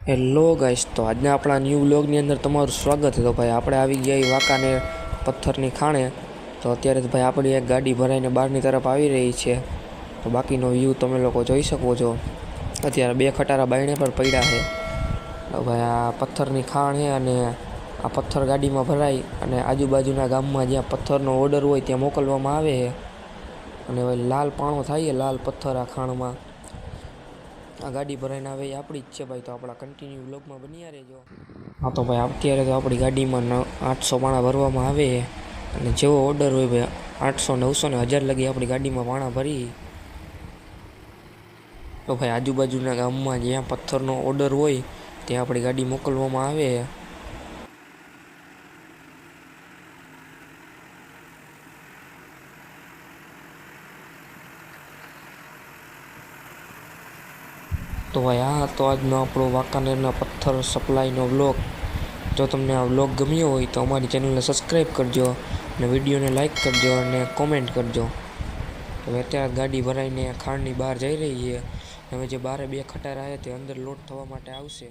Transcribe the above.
Hello guys, તો આજના આપણા ન્યૂ વ્લોગની અંદર તમારું સ્વાગત છે। તો ભાઈ આપણે આવી ગયા એ વાંકાનેર પથ્થરની ખાણે। તો અત્યારે ભાઈ આપણી એક ગાડી ભરાઈને બહારની તરફ આવી રહી છે। તો બાકીનો વ્યૂ તમે લોકો જોઈ શકો છો। અત્યારે બે ખટારા બાયણે પર પડ્યા છે। તો ભાઈ આ પથ્થરની ખાણ છે અને આ પથ્થર ગાડીમાં ભરાઈ અને આજુબાજુના ગામમાં જ્યાં પથ્થરનો ઓર્ડર હોય ત્યાં મોકલવામાં આવે છે। અને ભાઈ લાલ પાણો થાય લાલ પથ્થર આ ખાણમાં। આ ગાડી ભરાઈને આવે એ આપણી જ છે ભાઈ। તો આપણા કન્ટિન્યુ વ્લોગમાં બન્યા રહેજો। હા તો ભાઈ અત્યારે તો આપણી ગાડીમાં 800 પાણા ભરવામાં આવે છે અને જેવો ઓર્ડર હોય ભાઈ 800, 900 ને 1000 લગી આપણી ગાડીમાં પાણા ભરી। તો ભાઈ આજુબાજુના ગામમાં જ્યાં પથ્થરનો ઓર્ડર હોય ત્યાં આપણી ગાડી મોકલવામાં આવે છે। તો ભાઈ આ હતો આજનો આપણો વાંકાનેરના પથ્થર સપ્લાયનો વ્લોગ। જો તમને આ વ્લોગ ગમ્યો હોય તો અમારી ચેનલને સબસ્ક્રાઈબ કરજો અને વિડીયોને લાઇક કરજો અને કોમેન્ટ કરજો। હવે અત્યારે ગાડી ભરાઈને ખાણની બહાર જઈ રહી છે। હવે જે બારે બે ખટારા છે તે અંદર લોડ થવા માટે આવશે।